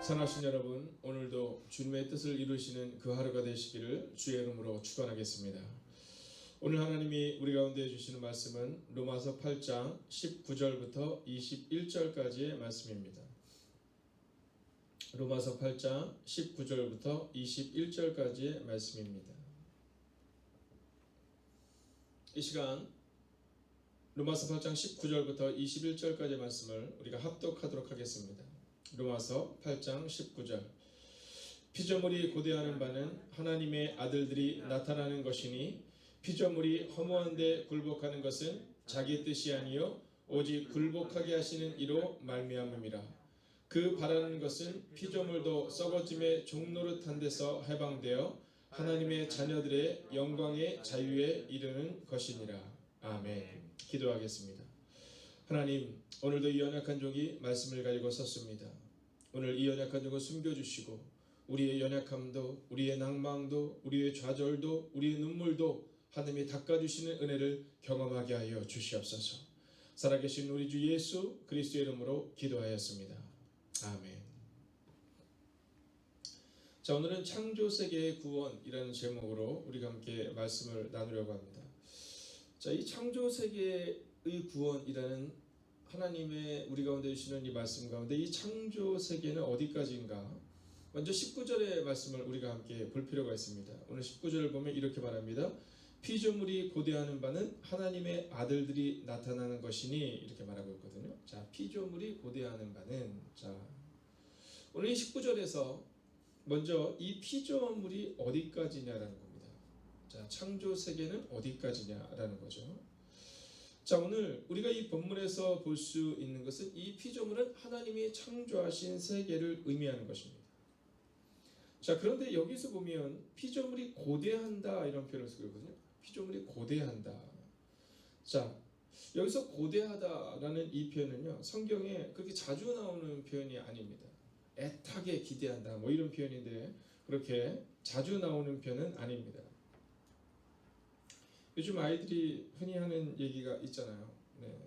사랑하신 여러분, 오늘도 주님의 뜻을 이루시는 그 하루가 되시기를 주의 이름으로 축원하겠습니다. 오늘 하나님이 우리 가운데 주시는 말씀은 로마서 8장 19절부터 21절까지의 말씀입니다. 로마서 8장 19절부터 21절까지의 말씀입니다. 이 시간 로마서 8장 19절부터 21절까지의 말씀을 우리가 합독하도록 하겠습니다. 로마서 8장 19절. 피조물이 고대하는 바는 하나님의 아들들이 나타나는 것이니 피조물이 허무한데 굴복하는 것은 자기 뜻이 아니요 오직 굴복하게 하시는 이로 말미암음이라. 그 바라는 것은 피조물도 썩어짐의 종노릇한 데서 해방되어 하나님의 자녀들의 영광의 자유에 이르는 것이니라. 아멘. 기도하겠습니다. 하나님, 오늘도 이 연약한 종이 말씀을 가지고 섰습니다. 오늘 이 연약한 종을 숨겨주시고 우리의 연약함도 우리의 낭망도 우리의 좌절도 우리의 눈물도 하나님이 닦아주시는 은혜를 경험하게 하여 주시옵소서. 살아계신 우리 주 예수 그리스도의 이름으로 기도하였습니다. 아멘. 자, 오늘은 창조세계의 구원이라는 제목으로 우리가 함께 말씀을 나누려고 합니다. 자, 이 창조세계의 구원이라는 하나님의 우리 가운데 주시는 이 말씀 가운데 이 창조 세계는 어디까지인가? 먼저 19절의 말씀을 우리가 함께 볼 필요가 있습니다. 오늘 19절을 보면 이렇게 말합니다. 피조물이 고대하는 바는 하나님의 아들들이 나타나는 것이니 이렇게 말하고 있거든요. 자, 피조물이 고대하는 바는, 자, 오늘 이 19절에서 먼저 이 피조물이 어디까지냐라는 겁니다. 자, 창조 세계는 어디까지냐라는 거죠. 자, 오늘 우리가 이 본문에서 볼 수 있는 것은 이 피조물은 하나님이 창조하신 세계를 의미하는 것입니다. 자, 그런데 여기서 보면 피조물이 고대한다 이런 표현을 쓰고 있거든요. 피조물이 고대한다. 자, 여기서 고대하다라는 이 표현은요, 성경에 그렇게 자주 나오는 표현이 아닙니다. 애타게 기대한다 뭐 이런 표현인데 그렇게 자주 나오는 표현은 아닙니다. 요즘 아이들이 흔히 하는 얘기가 있잖아요. 네.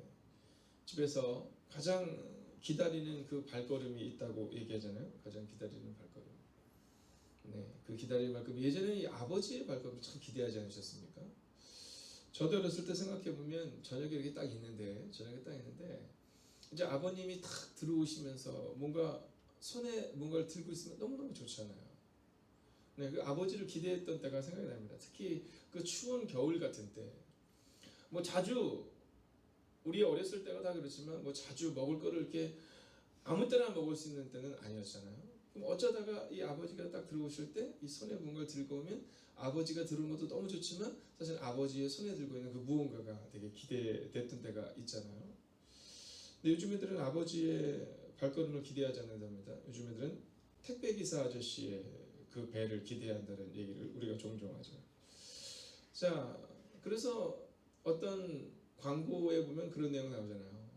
집에서 가장 기다리는 그 발걸음이 있다고 얘기하잖아요. 가장 기다리는 발걸음. 네, 그 기다리는 발걸음. 예전에 이 아버지의 발걸음을 참 기대하지 않으셨습니까? 저도 어렸을 때 생각해보면 저녁에 이렇게 딱 있는데, 이제 아버님이 탁 들어오시면서 뭔가 손에 뭔가를 들고 있으면 너무너무 좋잖아요. 네, 그 아버지를 기대했던 때가 생각이 납니다. 특히 그 추운 겨울 같은 때, 뭐 자주 우리 어렸을 때가 다 그렇지만 뭐 자주 먹을 거를 이렇게 아무 때나 먹을 수 있는 때는 아니었잖아요. 그럼 어쩌다가 이 아버지가 딱 들어오실 때 이 손에 뭔가를 들고 오면 아버지가 들어온 것도 너무 좋지만 사실 아버지의 손에 들고 있는 그 무언가가 되게 기대됐던 때가 있잖아요. 근데 요즘 애들은 아버지의 발걸음을 기대하지 않는답니다. 요즘 애들은 택배기사 아저씨의 그 배를 기대한다는 얘기를 우리가 종종 하죠. 자, 그래서 어떤 광고에 보면 그런 내용 나오잖아요.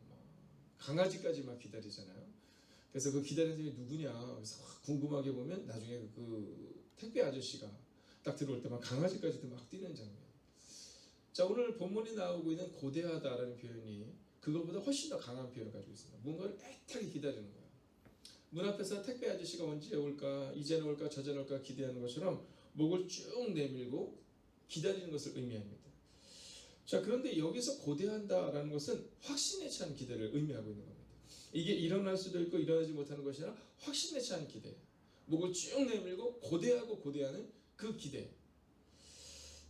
강아지까지 막 기다리잖아요. 그래서 그 기다리는 사람이 누구냐 그래서 궁금하게 보면 나중에 그 택배 아저씨가 딱 들어올 때 막 강아지까지도 막 뛰는 장면. 자, 오늘 본문이 나오고 있는 고대하다라는 표현이 그것보다 훨씬 더 강한 표현을 가지고 있습니다. 뭔가를 애타게 기다리는 거예요. 문 앞에서 택배 아저씨가 언제 올까, 이제는 올까, 저제는 올까 기대하는 것처럼 목을 쭉 내밀고 기다리는 것을 의미합니다. 자, 그런데 여기서 고대한다라는 것은 확신에 찬 기대를 의미하고 있는 겁니다. 이게 일어날 수도 있고 일어나지 못하는 것이 아니라 확신에 찬 기대. 목을 쭉 내밀고 고대하는 그 기대.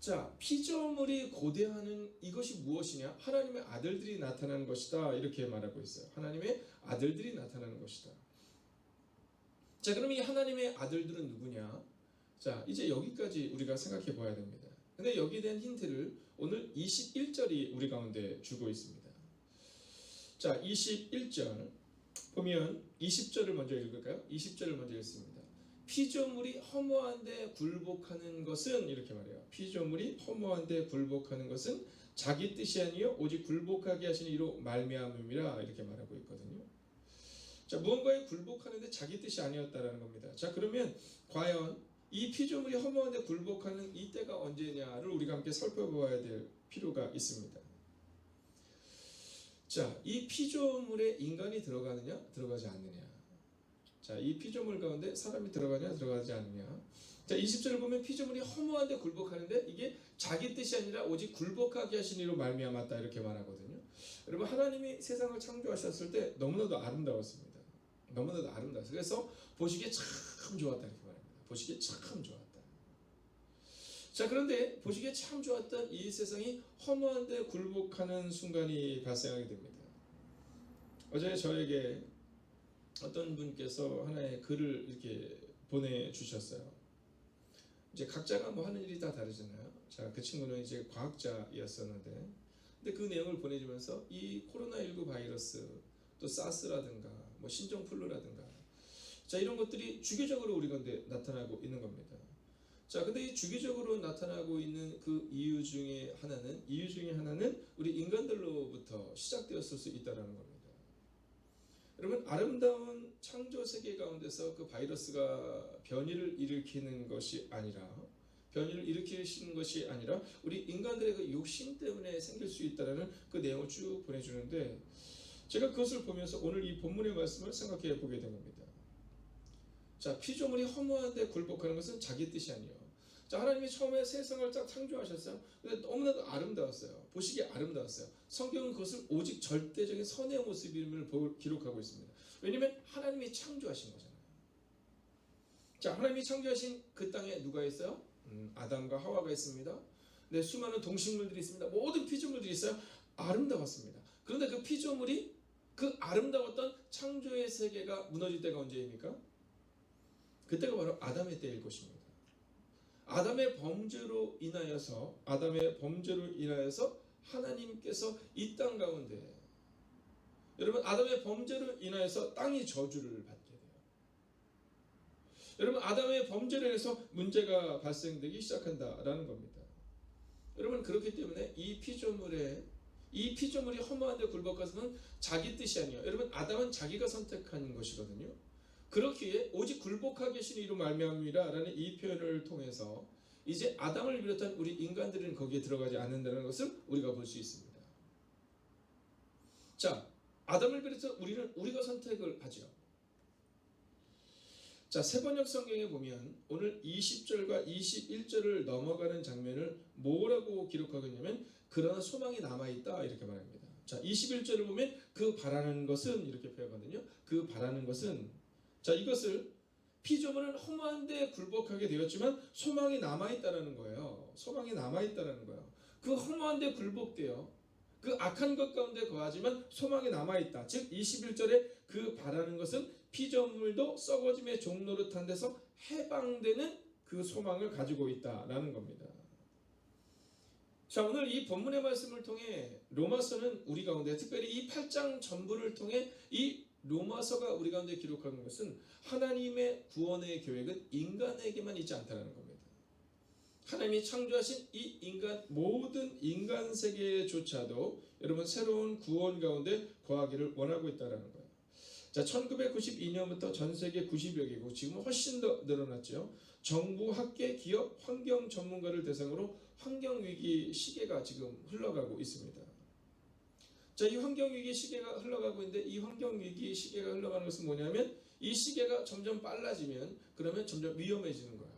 자, 피조물이 고대하는 이것이 무엇이냐? 하나님의 아들들이 나타나는 것이다. 이렇게 말하고 있어요. 하나님의 아들들이 나타나는 것이다. 자, 그럼 이 하나님의 아들들은 누구냐? 자, 이제 여기까지 우리가 생각해 봐야 됩니다. 근데 여기에 대한 힌트를 오늘 21절이 우리 가운데 주고 있습니다. 자, 21절 보면 20절을 먼저 읽을까요? 20절을 먼저 읽습니다. 피조물이 허무한데 굴복하는 것은 이렇게 말해요. 피조물이 허무한데 굴복하는 것은 자기 뜻이 아니요 오직 굴복하게 하시는 이로 말미암음이라 이렇게 말하고 있거든요. 자, 무언가에 굴복하는데 자기 뜻이 아니었다라는 겁니다. 자, 그러면 과연 이 피조물이 허무한데 굴복하는 이때가 언제냐를 우리가 함께 살펴보아야 될 필요가 있습니다. 자, 이 피조물에 인간이 들어가느냐 들어가지 않느냐. 자, 자, 이 피조물 가운데 사람이 들어가냐 들어가지 않느냐. 자, 20절을 보면 피조물이 허무한데 굴복하는데 이게 자기 뜻이 아니라 오직 굴복하게 하신 이로 말미암았다 이렇게 말하거든요. 여러분, 하나님이 세상을 창조하셨을 때 너무나도 아름다웠습니다. 너무나도 아름다웠어요. 그래서 보시기에 참 좋았다 이렇게 말합니다. 보시기에 참 좋았다. 자, 그런데 보시기에 참 좋았던 이 세상이 허무한데 굴복하는 순간이 발생하게 됩니다. 어제 저에게 어떤 분께서 하나의 글을 이렇게 보내주셨어요. 이제 각자가 뭐 하는 일이 다 다르잖아요. 자, 그 친구는 이제 과학자였었는데, 근데 그 내용을 보내주면서 이 코로나19 바이러스, 또 사스라든가, 뭐 신종플루라든가, 자, 이런 것들이 주기적으로 우리 가운데 나타나고 있는 겁니다. 자, 근데 이 주기적으로 나타나고 있는 그 이유 중에 하나는 우리 인간들로부터 시작되었을 수 있다는 겁니다. 여러분, 아름다운 창조 세계 가운데서 그 바이러스가 변이를 일으키는 것이 아니라 우리 인간들의 그 욕심 때문에 생길 수 있다는 그 내용을 쭉 보내주는데, 제가 그것을 보면서 오늘 이 본문의 말씀을 생각해 보게 된 겁니다. 자, 피조물이 허무한데 굴복하는 것은 자기 뜻이 아니에요. 자, 하나님이 처음에 세상을 딱 창조하셨어요. 근데 너무나도 아름다웠어요. 보시기에 아름다웠어요. 성경은 그것을 오직 절대적인 선의 모습임을 기록하고 있습니다. 왜냐하면 하나님이 창조하신 거잖아요. 자, 하나님이 창조하신 그 땅에 누가 있어요? 아담과 하와가 있습니다. 네, 수많은 동식물들이 있습니다. 모든 피조물들이 있어요. 아름다웠습니다. 그런데 그 피조물이 그 아름다웠던 창조의 세계가 무너질 때가 언제입니까? 그때가 바로 아담의 때일 것입니다. 아담의 범죄로 인하여서 하나님께서 이 땅 가운데, 여러분, 아담의 범죄로 인하여서 땅이 저주를 받게 돼요. 여러분, 아담의 범죄로 인해서 문제가 발생되기 시작한다라는 겁니다. 여러분, 그렇기 때문에 이 피조물이 허무한데 굴복해서는 자기 뜻이 아니에요. 여러분, 아담은 자기가 선택한 것이거든요. 그렇기에 오직 굴복하게 하신 이로 말미암이라라는 이 표현을 통해서 이제 아담을 비롯한 우리 인간들은 거기에 들어가지 않는다는 것을 우리가 볼 수 있습니다. 자, 아담을 비롯해서 우리가 선택을 하죠. 자, 세번역 성경에 보면 오늘 20절과 21절을 넘어가는 장면을 뭐라고 기록하고 있냐면, 그러나 소망이 남아있다 이렇게 말합니다. 자, 21절을 보면 그 바라는 것은 이렇게 표현하거든요. 그 바라는 것은, 자, 이것을 피조물은 허무한데 굴복하게 되었지만 소망이 남아있다는 거예요. 소망이 남아있다는 거예요. 그 허무한데 굴복되어 그 악한 것 가운데 거하지만 소망이 남아있다. 즉 21절에 그 바라는 것은 피조물도 썩어짐의 종노릇한 데서 해방되는 그 소망을 가지고 있다라는 겁니다. 자, 오늘 이 본문의 말씀을 통해 로마서는 우리 가운데, 특별히 이 8장 전부를 통해 이 로마서가 우리 가운데 기록하는 것은 하나님의 구원의 계획은 인간에게만 있지 않다는 겁니다. 하나님이 창조하신 이 모든 인간 세계조차도 여러분 새로운 구원 가운데 거하기를 원하고 있다는 거예요. 자, 1992년부터 전 세계 90여 개국, 지금은 훨씬 더 늘어났죠. 정부, 학계, 기업, 환경 전문가를 대상으로 환경위기 시계가 지금 흘러가고 있습니다. 자, 이 환경위기 시계가 흘러가고 있는데, 이 환경위기 시계가 흘러가는 것은 뭐냐면, 이 시계가 점점 빨라지면 그러면 점점 위험해지는 거야.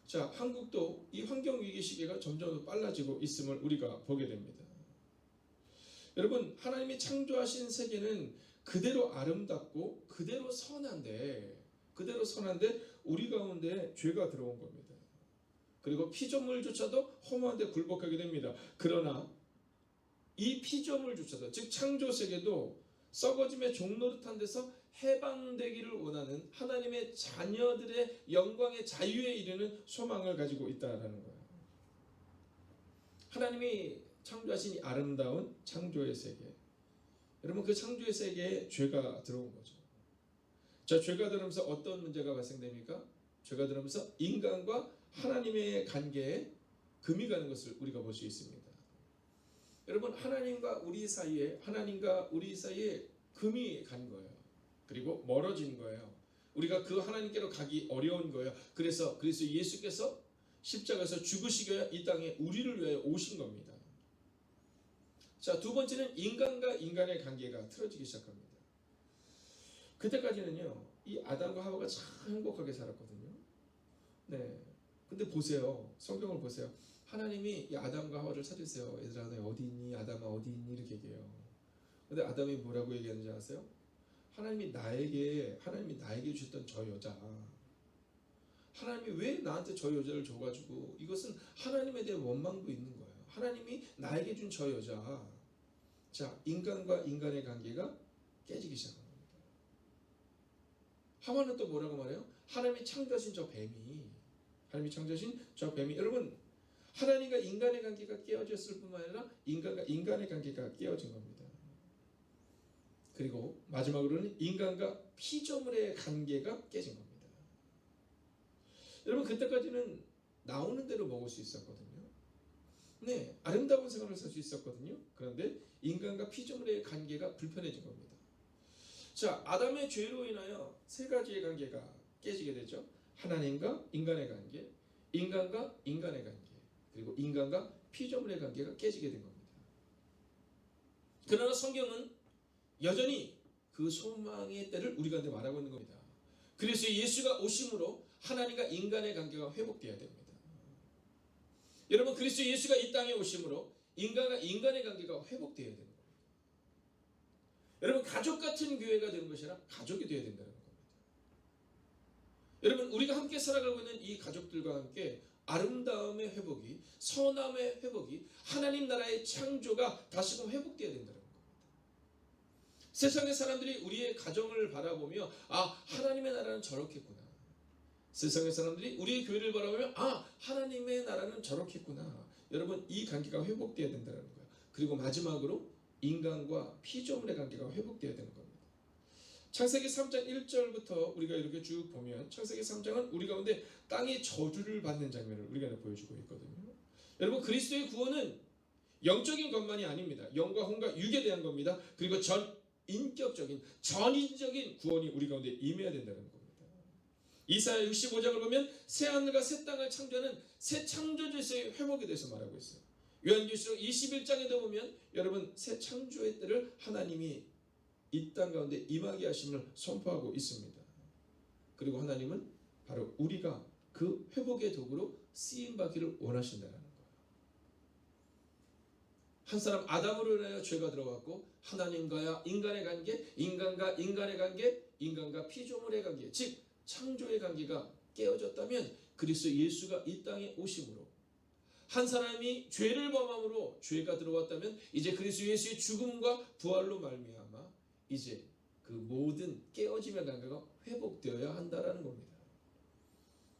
자, 한국도 이 환경위기 시계가 점점 빨라지고 있음을 우리가 보게 됩니다. 여러분, 하나님이 창조하신 세계는 그대로 아름답고 그대로 선한데 우리 가운데 죄가 들어온 겁니다. 그리고 피조물조차도 허무한데 굴복하게 됩니다. 그러나 이 피조물조차도, 즉 창조세계도 썩어짐의 종노릇한 데서 해방되기를 원하는 하나님의 자녀들의 영광의 자유에 이르는 소망을 가지고 있다는 거예요. 하나님이 창조하신 이 아름다운 창조의 세계, 여러분, 그 창조의 세계에 죄가 들어온 거죠. 자, 죄가 들어오면서 어떤 문제가 발생됩니까? 죄가 들어오면서 인간과 하나님의 관계에 금이 가는 것을 우리가 볼 수 있습니다. 여러분, 하나님과 우리 사이에 금이 간 거예요. 그리고 멀어진 거예요. 우리가 그 하나님께로 가기 어려운 거예요. 그래서 예수께서 십자가에서 죽으시기 위해 이 땅에 우리를 위하여 오신 겁니다. 자, 두 번째는 인간과 인간의 관계가 틀어지기 시작합니다. 그때까지는요, 이 아담과 하와가 참 행복하게 살았거든요. 네. 근데 보세요. 성경을 보세요. 하나님이 이 아담과 하와를 찾으세요. 얘들아, 너 어디 있니? 아담아, 어디 있니? 이렇게 얘기해요. 근데 아담이 뭐라고 얘기하는지 아세요? 하나님이 나에게 주셨던 저 여자, 하나님이 왜 나한테 저 여자를 줘가지고, 이것은 하나님에 대한 원망도 있는 거예요. 하나님이 나에게 준 저 여자, 자, 인간과 인간의 관계가 깨지기 시작합니다. 하와는 또 뭐라고 말해요? 하나님이 창조하신 저 뱀이, 여러분, 하나님과 인간의 관계가 깨어졌을 뿐만 아니라 인간과 인간의 관계가 깨어진 겁니다. 그리고 마지막으로는 인간과 피조물의 관계가 깨진 겁니다. 여러분, 그때까지는 나오는 대로 먹을 수 있었거든요. 네, 아름다운 생활을 살 수 있었거든요. 그런데 인간과 피조물의 관계가 불편해진 겁니다. 자, 아담의 죄로 인하여 세 가지의 관계가 깨지게 되죠. 하나님과 인간의 관계, 인간과 인간의 관계, 그리고 인간과 피조물의 관계가 깨지게 된 겁니다. 그러나 성경은 여전히 그 소망의 때를 우리 가운데 말하고 있는 겁니다. 그래서 예수가 오심으로 하나님과 인간의 관계가 회복되어야 됩니다. 여러분, 그리스도 예수가 이 땅에 오심으로 인간과 인간의 관계가 회복되어야 되는 겁니다. 여러분, 가족 같은 교회가 되는 것이 아니라 가족이 되어야 된다는 겁니다. 여러분, 우리가 함께 살아가고 있는 이 가족들과 함께 아름다움의 회복이, 선함의 회복이, 하나님 나라의 창조가 다시금 회복되어야 된다는 겁니다. 세상의 사람들이 우리의 가정을 바라보며 하나님의 나라는 저렇겠구나. 세상의 사람들이 우리의 교회를 바라보며 하나님의 나라는 저렇겠구나. 여러분, 이 관계가 회복되어야 된다는 거예요. 그리고 마지막으로 인간과 피조물의 관계가 회복되어야 되는 겁니다. 창세기 3장 1절부터 우리가 이렇게 쭉 보면 창세기 3장은 우리 가운데 땅이 저주를 받는 장면을 우리가 보여주고 있거든요. 여러분, 그리스도의 구원은 영적인 것만이 아닙니다. 영과 혼과 육에 대한 겁니다. 그리고 전인격적인 구원이 우리 가운데 임해야 된다는 겁니다. 이사야 65장을 보면 새 하늘과 새 땅을 창조하는 새 창조주의 회복에 대해서 말하고 있어요. 요한계시록 21장에도 보면 여러분, 새 창조의 때를 하나님이 이 땅 가운데 임하게 하심을 선포하고 있습니다. 그리고 하나님은 바로 우리가 그 회복의 도구로 쓰임받기를 원하신다는 거예요. 한 사람 아담으로 인하여 죄가 들어갔고 하나님과 인간의 관계, 인간과 인간의 관계, 인간과 피조물의 관계, 즉 창조의 관계가 깨어졌다면 그리스도 예수가 이 땅에 오심으로 한 사람이 죄를 범함으로 죄가 들어왔다면 이제 그리스도 예수의 죽음과 부활로 말미암아 이제 그 모든 깨어짐의 관계가 회복되어야 한다라는 겁니다.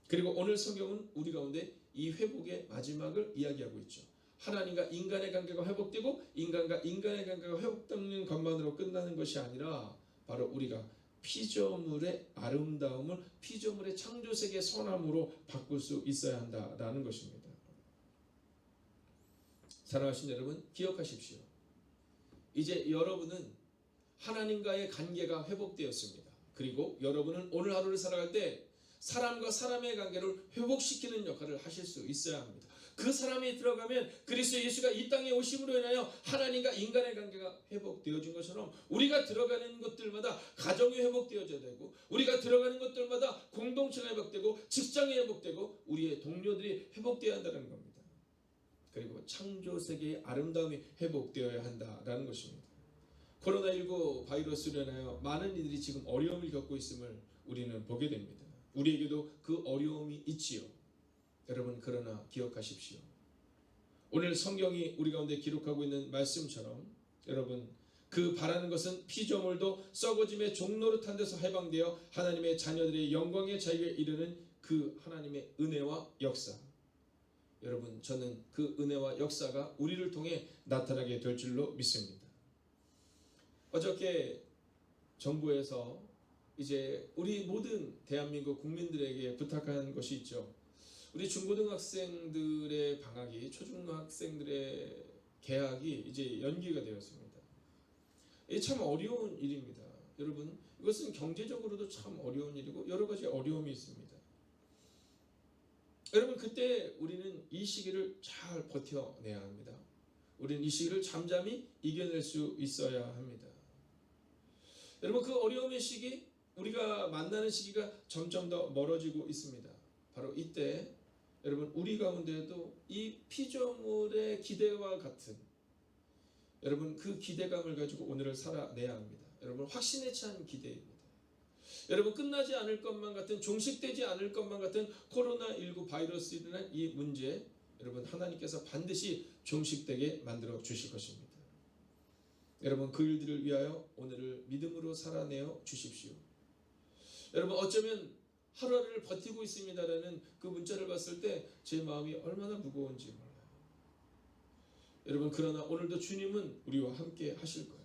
그리고 오늘 성경은 우리 가운데 이 회복의 마지막을 이야기하고 있죠. 하나님과 인간의 관계가 회복되고 인간과 인간의 관계가 회복되는 것만으로 끝나는 것이 아니라 바로 우리가 피조물의 아름다움을 피조물의 창조세계의 선함으로 바꿀 수 있어야 한다라는 것입니다. 사랑하신 여러분, 기억하십시오. 이제 여러분은 하나님과의 관계가 회복되었습니다. 그리고 여러분은 오늘 하루를 살아갈 때 사람과 사람의 관계를 회복시키는 역할을 하실 수 있어야 합니다. 그 사람이 들어가면 그리스도 예수가 이 땅에 오심으로 인하여 하나님과 인간의 관계가 회복되어진 것처럼 우리가 들어가는 것들마다 가정이 회복되어져야 되고 우리가 들어가는 것들마다 공동체가 회복되고 직장이 회복되고 우리의 동료들이 회복되어야 한다는 겁니다. 그리고 창조세계의 아름다움이 회복되어야 한다는 것입니다. 코로나19 바이러스로 인하여 많은 이들이 지금 어려움을 겪고 있음을 우리는 보게 됩니다. 우리에게도 그 어려움이 있지요. 여러분, 그러나 기억하십시오. 오늘 성경이 우리 가운데 기록하고 있는 말씀처럼 여러분, 그 바라는 것은 피조물도 썩어짐의 종노릇한 데서 해방되어 하나님의 자녀들의 영광의 자유에 이르는 그 하나님의 은혜와 역사. 여러분, 저는 그 은혜와 역사가 우리를 통해 나타나게 될 줄로 믿습니다. 어저께 정부에서 이제 우리 모든 대한민국 국민들에게 부탁한 것이 있죠. 우리 중고등학생들의 방학이, 초중학생들의 개학이 이제 연기가 되었습니다. 이게 참 어려운 일입니다. 여러분, 이것은 경제적으로도 참 어려운 일이고 여러 가지 어려움이 있습니다. 여러분, 그때 우리는 이 시기를 잘 버텨내야 합니다. 우리는 이 시기를 잠잠히 이겨낼 수 있어야 합니다. 여러분, 그 어려움의 시기, 우리가 만나는 시기가 점점 더 멀어지고 있습니다. 바로 이때 여러분 우리 가운데도 이 피조물의 기대와 같은 여러분 그 기대감을 가지고 오늘을 살아내야 합니다. 여러분 확신에 찬 기대입니다. 여러분 끝나지 않을 것만 같은 종식되지 않을 것만 같은 코로나19 바이러스로 인한 이 문제 여러분 하나님께서 반드시 종식되게 만들어 주실 것입니다. 여러분 그 일들을 위하여 오늘을 믿음으로 살아내어 주십시오. 여러분 어쩌면 하루를 버티고 있습니다라는 그 문자를 봤을 때 제 마음이 얼마나 무거운지 몰라요. 여러분 그러나 오늘도 주님은 우리와 함께 하실 거예요.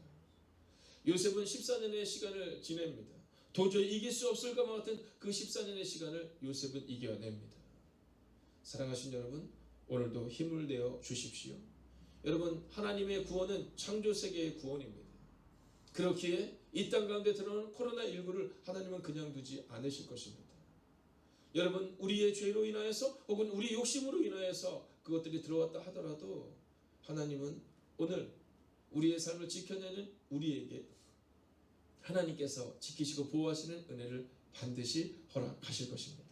요셉은 14년의 시간을 지냅니다. 도저히 이길 수 없을 것만 같은 그 14년의 시간을 요셉은 이겨냅니다. 사랑하신 여러분 오늘도 힘을 내어 주십시오. 여러분 하나님의 구원은 창조세계의 구원입니다. 그렇기에 이 땅 가운데 들어오는 코로나19를 하나님은 그냥 두지 않으실 것입니다. 여러분 우리의 죄로 인하여서 혹은 우리 욕심으로 인하여서 그것들이 들어왔다 하더라도 하나님은 오늘 우리의 삶을 지켜내는 우리에게 하나님께서 지키시고 보호하시는 은혜를 반드시 허락하실 것입니다.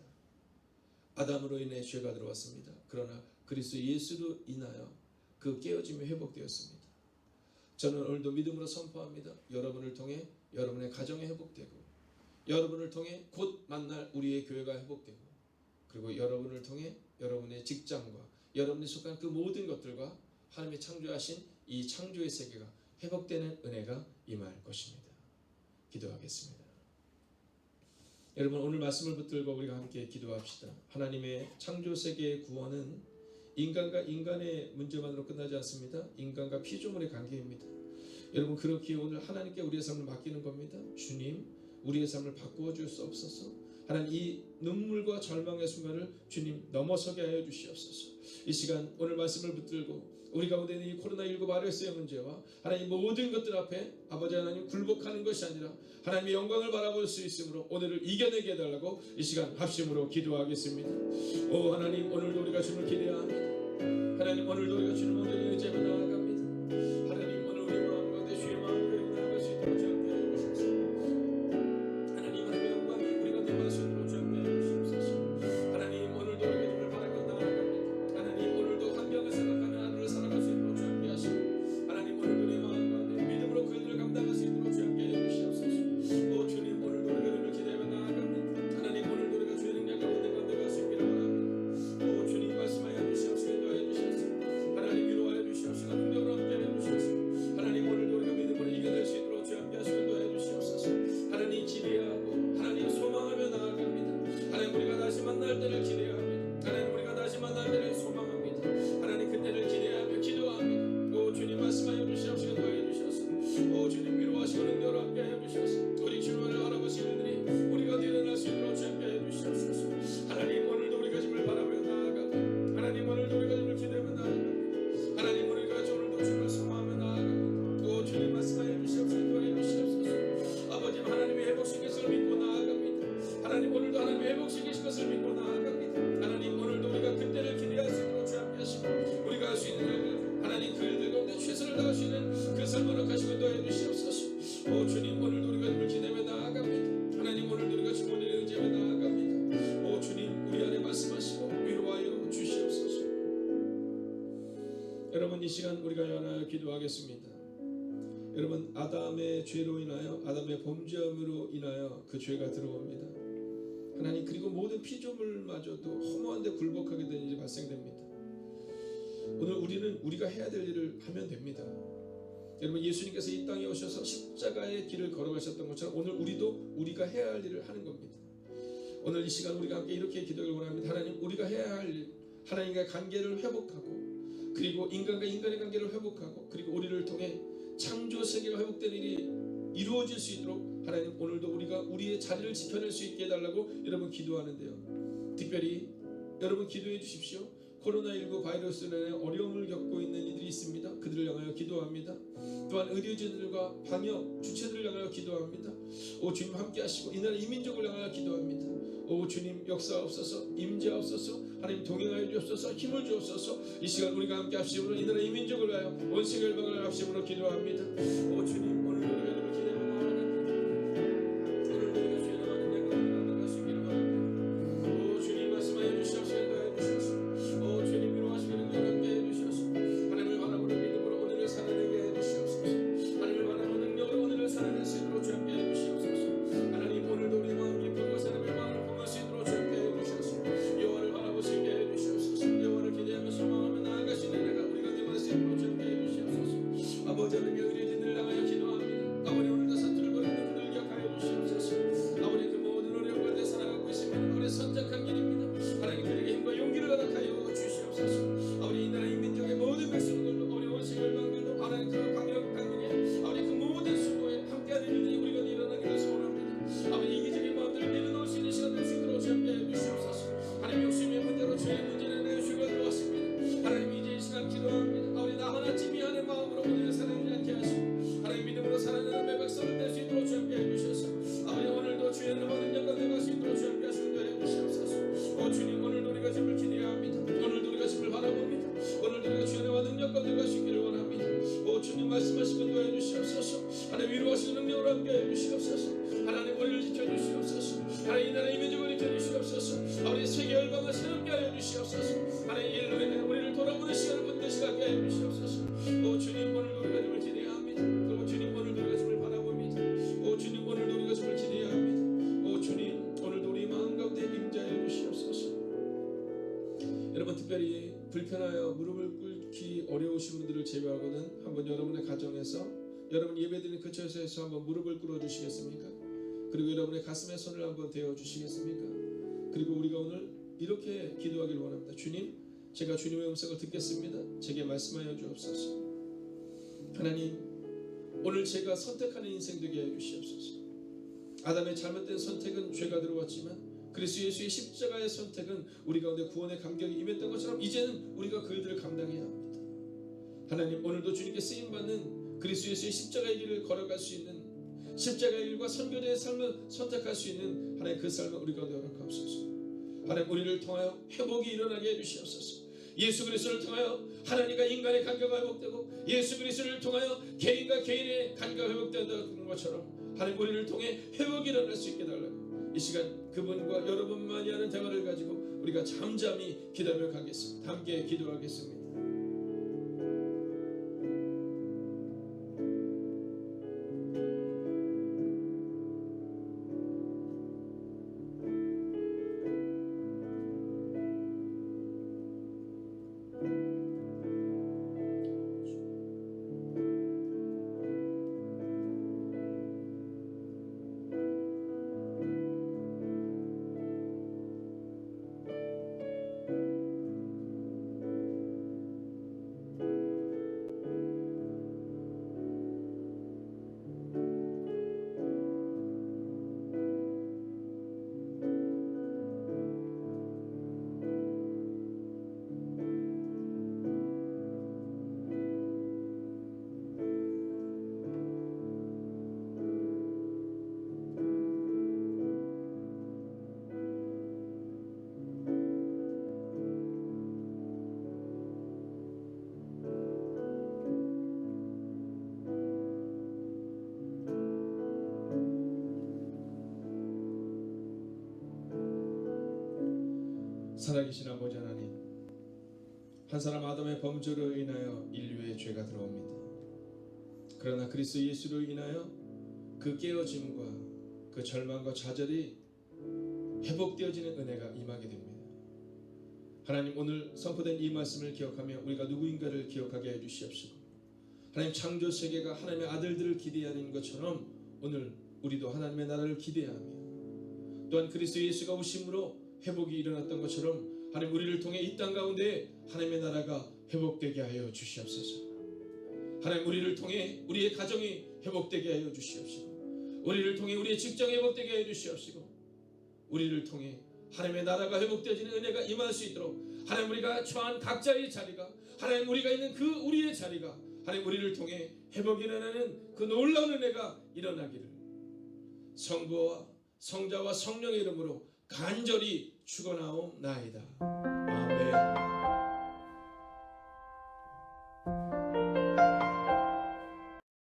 아담으로 인해 죄가 들어왔습니다. 그러나 그리스도 예수로 인하여 그 깨어짐이 회복되었습니다. 저는 오늘도 믿음으로 선포합니다. 여러분을 통해 여러분의 가정이 회복되고 여러분을 통해 곧 만날 우리의 교회가 회복되고 그리고 여러분을 통해 여러분의 직장과 여러분이 속한 그 모든 것들과 하나님이 창조하신 이 창조의 세계가 회복되는 은혜가 임할 것입니다. 기도하겠습니다. 여러분 오늘 말씀을 붙들고 우리가 함께 기도합시다. 하나님의 창조세계의 구원은 인간과 인간의 문제만으로 끝나지 않습니다. 인간과 피조물의 관계입니다. 여러분 그렇기에 오늘 하나님께 우리의 삶을 맡기는 겁니다. 주님 우리의 삶을 바꾸어 줄 수 없어서 하나님 이 눈물과 절망의 순간을 주님 넘어서게 하여 주시옵소서. 이 시간 오늘 말씀을 붙들고 우리 가운데 있는 이 코로나19 바이러스의 문제와 하나님 모든 것들 앞에 아버지 하나님 굴복하는 것이 아니라 하나님의 영광을 바라볼 수 있으므로 오늘을 이겨내게 해달라고 이 시간 합심으로 기도하겠습니다. 오 하나님 오늘도 우리가 주님을 기대합니다. 하나님 오늘도 우리가 주님 온전히 의지하며 나아갑니다. 하나님 오늘 우리 마음 가운데 주의 마음을 그리고 나아갈 수 있도록 주님께 하여 주옵소서. 하나님 하나님의 영광이 우리 가운데 임할 수 있도록 주님께 하여 주옵소서. 하나님 오늘도 우리가 주님을 바라고 나아갑니다. 하나님 오늘도 환경을 생각하며 하루를 살아갈 수 있도록 주님께 하시고 하나님 오늘도 우리 마음 가운데 믿음으로 그 일을 감당할 수 있도록 주님께 하여 주시옵소서. 오 주님 오늘도 우리가 주님을 기대하며 나아갑니다. 하나님 오늘도 우리가 주의 능력 가운데 건너갈 수 있기를 원합니다. 오 주님 말씀하여 주시옵소서. 인도하여 주시옵소서. 하나님 위로하여 주시옵소서. 능력으로 함께하여 주시옵소서. 하나님 오늘도 우리가 믿음으로 이겨낼 수 있도록 주님 함께 하시고 인도하여 주시옵소서. 하나님 기대하고 하나님 소망하며 나아갑니다. 하나님 우리가 다시 만날 때를 기대합니다. 하나님 우리가 다시 만날 때를 소망합니다. 하나님 그때를 기대하며 기도합니다. 오 주님 말씀하여 주시옵소서. 인도하여 주시옵소서. 오 주님 위로하시고 능력으로 함께하여 주시옵소서. 우리 주님을 알아보시는 일들이 우리가 일어날 수 있도록 주님 함께하여 주시옵소서. 하나님 오늘도 우리가 주님을 바라보며 나아갑니다. 하나님 오늘도 우리가 주님을 기대하며 나아갑니다. 하나님 우리가 오늘도 주님을 소망하며 나아갑니다. 오 주님 말씀하여 주시옵소서. 인도하여 주시옵소서. 아버지 하나님의 회복시킬 것을 믿고 나아갑니다. 하나님 오늘도 하나님의 회복시키실 것을 믿고 나아갑니다. 하나님 오늘도 우리가 그때를 기대할 수 있도록 주 함께 하시고 우리가 할 수 있는 일들 하나님 그 일들 가운데 최선을 다할 수 있는 그 삶을 허락하시고 인도하여 주시옵소서. 오 주님 오늘도 우리가 주님을 기대하며 나아갑니다. 하나님 오늘도 우리가 주님을 의지하며 나아갑니다. 오 주님 우리 안에 말씀하시고 위로하여 주시옵소서. 여러분 이 시간 우리가 연하여 기도하겠습니다. 여러분 아담의 죄로 인하여 아담의 범죄함으로 인하여 그 죄가 들어옵니다. 하나님 그리고 모든 피조물마저도 허무한데 굴복하게 되는 일이 발생됩니다. 오늘 우리는 우리가 해야 될 일을 하면 됩니다. 여러분 예수님께서 이 땅에 오셔서 십자가의 길을 걸어가셨던 것처럼 오늘 우리도 우리가 해야 할 일을 하는 겁니다. 오늘 이 시간 우리가 함께 이렇게 기도를 원합니다. 하나님 우리가 해야 할 일 하나님과의 관계를 회복하고 그리고 인간과 인간의 관계를 회복하고 그리고 우리를 통해 창조 세계가 회복된 일이 이루어질 수 있도록 하나님 오늘도 우리가 우리의 자리를 지켜낼 수 있게 해달라고 여러분 기도하는데요. 특별히 여러분 기도해 주십시오. 코로나19 바이러스로 인해 어려움을 겪고 있는 이들이 있습니다. 그들을 향하여 기도합니다. 또한 의료진들과 방역 주체들을 향하여 기도합니다. 오 주님 함께 하시고 이 나라 이민족을 향하여 기도합니다. 오 주님 역사하옵소서 임재하옵소서 하나님 동행하여 주옵소서 힘을 주옵소서. 이 시간 우리가 함께 합심으로 이 나라 이민족을 위하여 온 세계 열방을 합심으로 기도합니다. 오 주님 오늘 우리가 기대하며 나아갑니다. 오늘 우리가 아버지 하나님의 의뢰진을 향하여 기도합니다. 아버지 오늘도 사투를 벌이는 그들 기억하여 주시옵소서. 아버지 그 모든 어려운 가운데 살아가고 있으면 아버지 선택한 길입니다. 하나님 그에게 힘과 용기를 허락하여 주시옵소서. 아버지 이 나라의 민족의 모든 백성들도 아버지 원수의 열방들도 하나님 그 강력에 아버지 그 모든 수고에 함께하는 일들이 우리가 일어나기를 소원합니다. 아버지 이기적인 마음들을 내려놓을 수 있는 시간 될 수 있도록 함께해 주시옵소서. 하나님 욕심의 문제로 죄의 문제를 내주시고 도왔습니다. 하나님 이제 이 시간 기도합니다. 아버지 나 하나쯤이 하는 마음으로 오늘을 사랑하지 않게 하시고 하나님 믿음으로 살아가는 내 백성을 될 수 있도록 함께해 주셔서 아버지 오늘도 주의 은혜를 받는 자가 되갈 수 있도록 함께 하시고 해 주시옵소서. 오 주님 오늘도 우리가 주를 기대합니다. 오늘도 우리가 주를 바라봅니다. 오늘도 우리가 주의 은혜와 능력과 되갈 수 있기를 원합니다. 오 주님 말씀하시고 도해 주시옵소서. 하나님 위로하시는 능력으로 함께해 주시옵소서. 하나님 우리를 지켜주시옵소서. 하나님 이 나라의 민족을 지켜주시옵소서. 아버지 세계 열방을 새롭게 하여 주시옵소서. 하나님 일로 인해 우리를 돌아보는 시간을 본되시게 하여 주시옵소서. 오 주님 오늘도 우리가 주를 기대합니다. 그리고 주님 오늘도 우리가 주를 바라봅니다. 오 주님 오늘도 우리가 주를 기대합니다. 오 주님 오늘도 우리 마음 가운데 임재하여 주시옵소서. 여러분 특별히 불편하여 무릎을 꿇기 어려우신 분들을 제외하고는 한번 여러분의 가정에서 여러분 예배드리는 그처에서 한번 무릎을 꿇어 주시겠습니까? 그리고 여러분의 가슴에 손을 한번 대어 주시겠습니까? 그리고 우리가 오늘 이렇게 기도하기를 원합니다. 주님, 제가 주님의 음성을 듣겠습니다. 제게 말씀하여 주옵소서. 하나님, 오늘 제가 선택하는 인생 되게 해 주시옵소서. 아담의 잘못된 선택은 죄가 들어왔지만 그리스도 예수의 십자가의 선택은 우리 가운데 구원의 감격이 임했던 것처럼 이제는 우리가 그 일들을 감당해야 합니다. 하나님, 오늘도 주님께 쓰임받는 그리스도 예수의 십자가의 길을 걸어갈 수 있는 십자가의 길과 선교자의 삶을 선택할 수 있는 하나님 그 삶을 우리 가운데 허락하옵소서. 하나님 우리를 통하여 회복이 일어나게 해주시옵소서. 예수 그리스도를 통하여 하나님과 인간의 관계가 회복되고 예수 그리스도를 통하여 개인과 개인의 관계가 회복되는 것처럼 하나님 우리를 통해 회복이 일어날 수 있게 달라고 이 시간 그분과 여러분만이 하는 대화를 가지고 우리가 잠잠히 기다려 가겠습니다. 함께 기도하겠습니다. 살아계신 아버지 하나님, 한 사람 아담의 범죄로 인하여 인류의 죄가 들어옵니다. 그러나 그리스도 예수로 인하여 그 깨어짐과 그 절망과 좌절이 회복되어지는 은혜가 임하게 됩니다. 하나님 오늘 선포된 이 말씀을 기억하며 우리가 누구인가를 기억하게 해주시옵시고 하나님 창조 세계가 하나님의 아들들을 기대하는 것처럼 오늘 우리도 하나님의 나라를 기대하며 또한 그리스도 예수가 오심으로 회복이 일어났던 것처럼 하나님 우리를 통해 이 땅 가운데 하나님의 나라가 회복되게 하여 주시옵소서. 하나님 우리를 통해 우리의 가정이 회복되게 하여 주시옵시고 우리를 통해 우리의 직장이 회복되게 하여 주시옵시고 우리를 통해 하나님의 나라가 회복되어지는 은혜가 임할 수 있도록 하나님 우리가 처한 각자의 자리가 하나님 우리가 있는 그 우리의 자리가 하나님 우리를 통해 회복이 일어나는 그 놀라운 은혜가 일어나기를 성부와 성자와 성령의 이름으로 간절히 축원하옵나이다. 아멘.